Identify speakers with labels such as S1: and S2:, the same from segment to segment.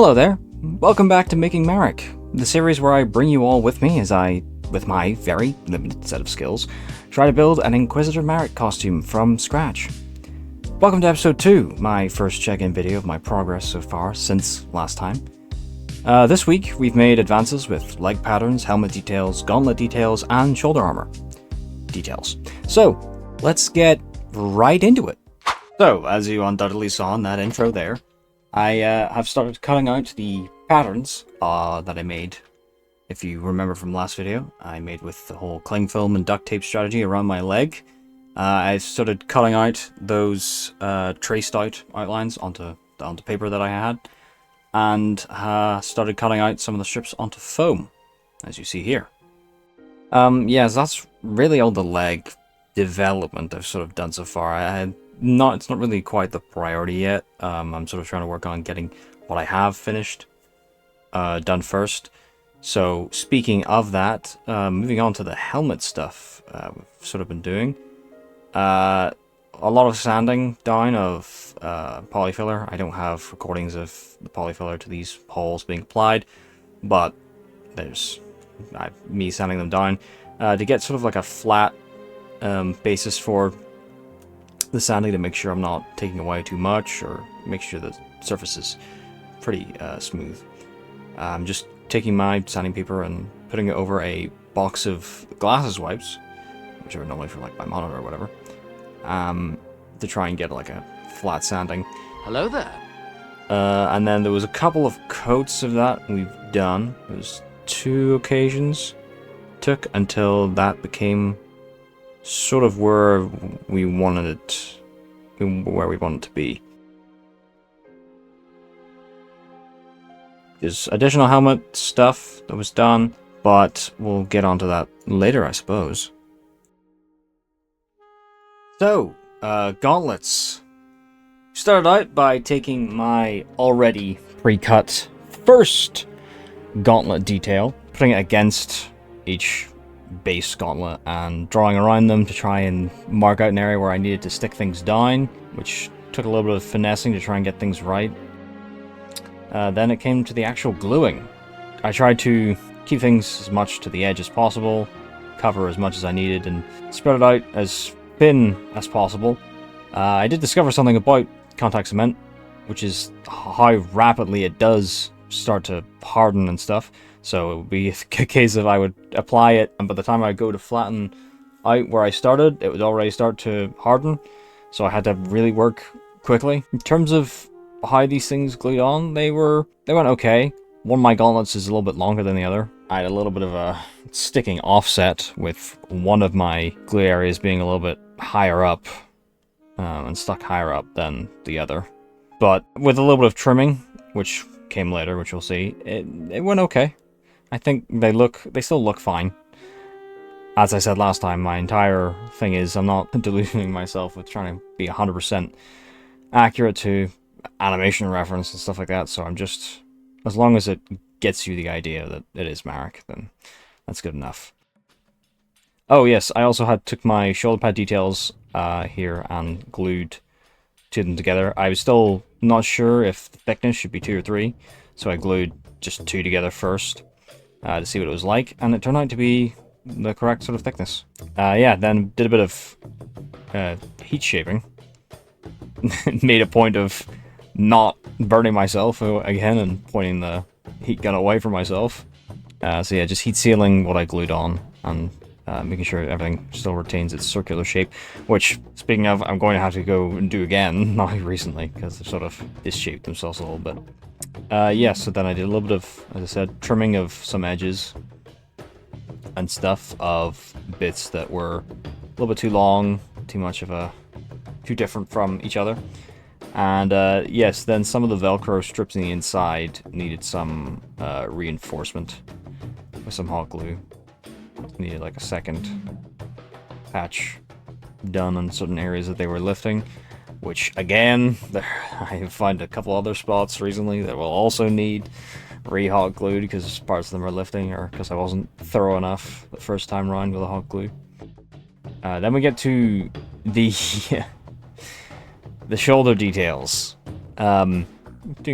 S1: Hello there, welcome back to Making Marrok, the series where I bring you all with me as I, with my very limited set of skills, try to build an Inquisitor Marrok costume from scratch. Welcome to episode 2, my first check-in video of my progress so far since last time. This week we've made advances with leg patterns, helmet details, gauntlet details, and shoulder armor details. So, let's get right into it. So, as you undoubtedly saw in that intro there, I have started cutting out the patterns that I made. If you remember from last video, I made with the whole cling film and duct tape strategy around my leg. I started cutting out those traced out outlines onto paper that I had, and started cutting out some of the strips onto foam, as you see here. Yes, that's really all the leg development I've sort of done so far. It's not really quite the priority yet. I'm sort of trying to work on getting what I have finished done first. So speaking of that, moving on to the helmet stuff we've sort of been doing. A lot of sanding down of polyfiller. I don't have recordings of the polyfiller to these holes being applied, but there's me sanding them down to get sort of like a flat basis for the sanding, to make sure I'm not taking away too much, or make sure the surface is pretty smooth. I'm just taking my sanding paper and putting it over a box of glasses wipes, which are normally for like my monitor or whatever, to try and get like a flat sanding.
S2: Hello there.
S1: And then there was a couple of coats of that we've done. It was 2 occasions took until that became sort of where we wanted it to be. There's additional helmet stuff that was done, but we'll get onto that later, I suppose. So, gauntlets. Started out by taking my already pre-cut first gauntlet detail, putting it against each base gauntlet and drawing around them to try and mark out an area where I needed to stick things down, which took a little bit of finessing to try and get things right. Then it came to the actual gluing. I tried to keep things as much to the edge as possible, cover as much as I needed, and spread it out as thin as possible. I did discover something about contact cement, which is how rapidly it does start to harden and stuff. So it would be a case of I would apply it, and by the time I go to flatten out where I started, it would already start to harden. So I had to really work quickly. In terms of how these things glued on, they went okay. One of my gauntlets is a little bit longer than the other. I had a little bit of a sticking offset, with one of my glue areas being a little bit higher up, and stuck higher up than the other. But with a little bit of trimming, which came later, which you'll see, it went okay. I think they still look fine. As I said last time, my entire thing is I'm not delusioning myself with trying to be 100% accurate to animation reference and stuff like that, so I'm just, as long as it gets you the idea that it is Marrok, then that's good enough. Oh yes, I also took my shoulder pad details here and glued 2 of them together. I was still not sure if the thickness should be 2 or 3, so I glued just 2 together first to see what it was like, and it turned out to be the correct sort of thickness. Yeah, then did a bit of heat shaping. Made a point of not burning myself again and pointing the heat gun away from myself. So yeah, just heat sealing what I glued on, and making sure everything still retains its circular shape, which, speaking of, I'm going to have to go and do again, not recently, because they've sort of disshaped themselves a little bit. Yeah, so then I did a little bit of, as I said, trimming of some edges and stuff of bits that were a little bit too long, too different from each other. And yes, then some of the Velcro strips on the inside needed some reinforcement with some hot glue. Needed like a second patch done on certain areas that they were lifting, which again, I found a couple other spots recently that will also need re-hot glued because parts of them are lifting, or because I wasn't thorough enough the first time around with the hot glue. Then we get to the the shoulder details. Doing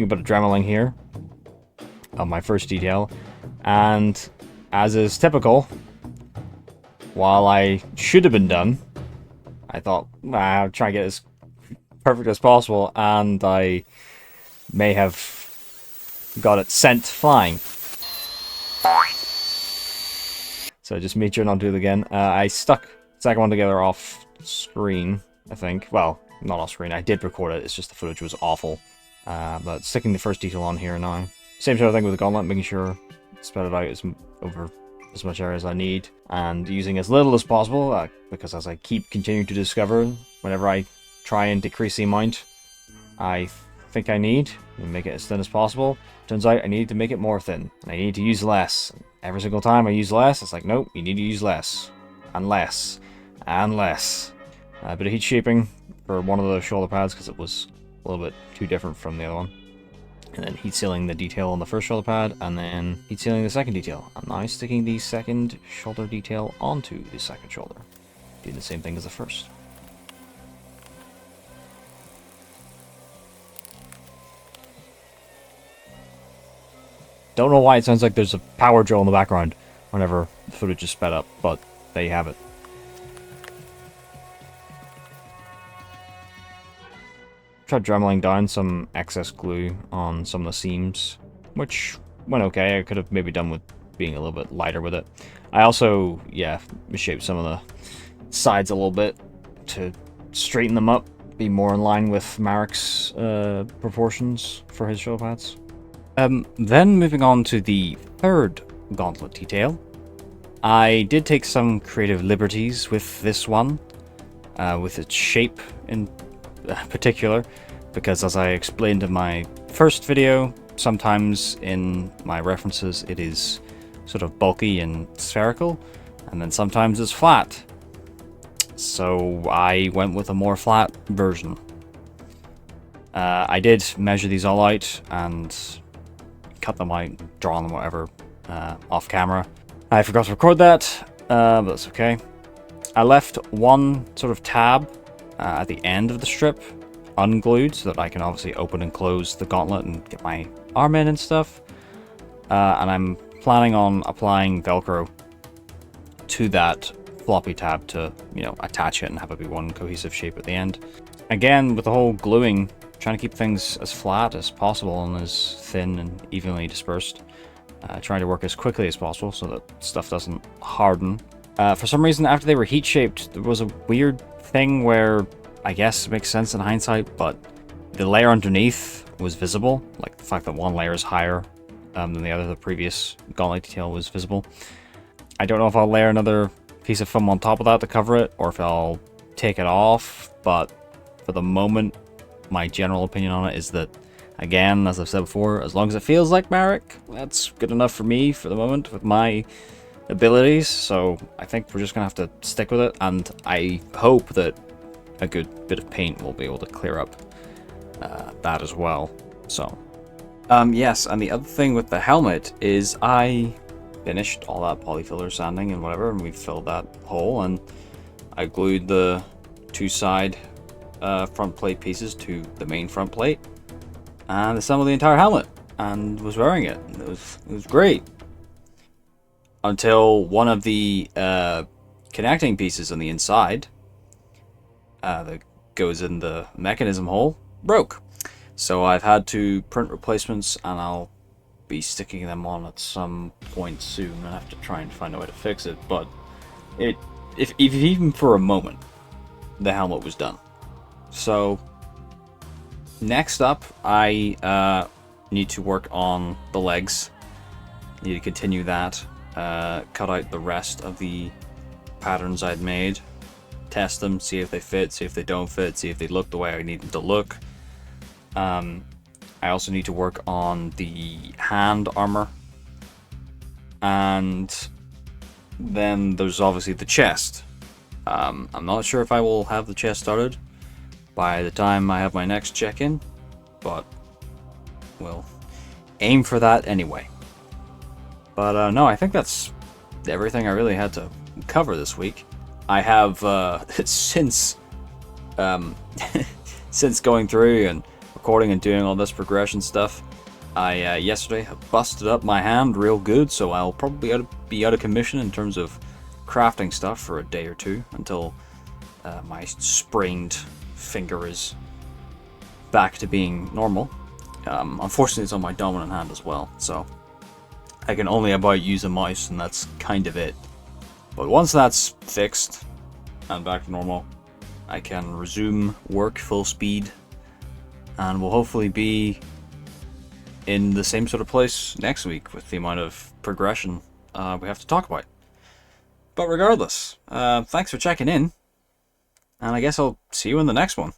S1: a bit of dremeling here. of my first detail, and as is typical, while I should have been done, I thought, I'll try and get as perfect as possible, and I may have got it sent flying. So just made sure not to do it again. I stuck the second one together off screen, I think. Well, not off screen. I did record it. It's just the footage was awful. But sticking the first detail on here now. Same sort of thing with the gauntlet, making sure spread it out over as much area as I need, and using as little as possible, because as I keep continuing to discover, whenever I try and decrease the amount I think I need, and make it as thin as possible, turns out I need to make it more thin, and I need to use less. Every single time I use less, it's like, nope, you need to use less, and less, and less. A bit of heat shaping for one of the shoulder pads, because it was a little bit too different from the other one. And then heat sealing the detail on the first shoulder pad, and then heat sealing the second detail. I'm now sticking the second shoulder detail onto the second shoulder, doing the same thing as the first. Don't know why it sounds like there's a power drill in the background whenever the footage is sped up, but there you have it. Tried dremeling down some excess glue on some of the seams, which went okay. I could have maybe done with being a little bit lighter with it. I also, shaped some of the sides a little bit to straighten them up, be more in line with Marrok's proportions for his shoulder pads. Then moving on to the third gauntlet detail. I did take some creative liberties with this one, with its shape in particular, because as I explained in my first video, sometimes in my references it is sort of bulky and spherical, and then sometimes it's flat. So I went with a more flat version. I did measure these all out and cut them out, draw them, whatever, off camera. I forgot to record that, but that's okay. I left one sort of tab at the end of the strip unglued, so that I can obviously open and close the gauntlet and get my arm in and stuff. And I'm planning on applying Velcro to that floppy tab to, attach it and have it be one cohesive shape at the end. Again, with the whole gluing, trying to keep things as flat as possible and as thin and evenly dispersed. Trying to work as quickly as possible so that stuff doesn't harden. For some reason, after they were heat shaped, there was a weird thing where, I guess it makes sense in hindsight, but the layer underneath was visible. Like the fact that one layer is higher than the other, the previous gauntlet detail was visible. I don't know if I'll layer another piece of film on top of that to cover it, or if I'll take it off, but for the moment, my general opinion on it is that, again, as I've said before, as long as it feels like Marrok, that's good enough for me for the moment with my abilities. So I think we're just gonna have to stick with it, and I hope that a good bit of paint will be able to clear up that as well. So yes, and the other thing with the helmet is I finished all that polyfiller sanding and whatever, and we filled that hole, and I glued the two side front plate pieces to the main front plate and assembled the entire helmet and was wearing it. It was great until one of the connecting pieces on the inside that goes in the mechanism hole broke. So I've had to print replacements, and I'll be sticking them on at some point soon. I have to try and find a way to fix it, but if even for a moment, the helmet was done. So next up, I need to work on the legs. Need to continue that. Cut out the rest of the patterns I'd made. Test them, see if they fit, see if they don't fit, see if they look the way I need them to look. I also need to work on the hand armor. And then there's obviously the chest. I'm not sure if I will have the chest started by the time I have my next check-in, but we'll aim for that anyway. But no, I think that's everything I really had to cover this week. I have since since going through and recording and doing all this progression stuff, I yesterday busted up my hand real good, so I'll probably be out of commission in terms of crafting stuff for a day or two until my sprained finger is back to being normal. Unfortunately, it's on my dominant hand as well, so I can only about use a mouse, and that's kind of it. But once that's fixed and back to normal, I can resume work full speed, and we'll hopefully be in the same sort of place next week with the amount of progression we have to talk about. But regardless, thanks for checking in, and I guess I'll see you in the next one.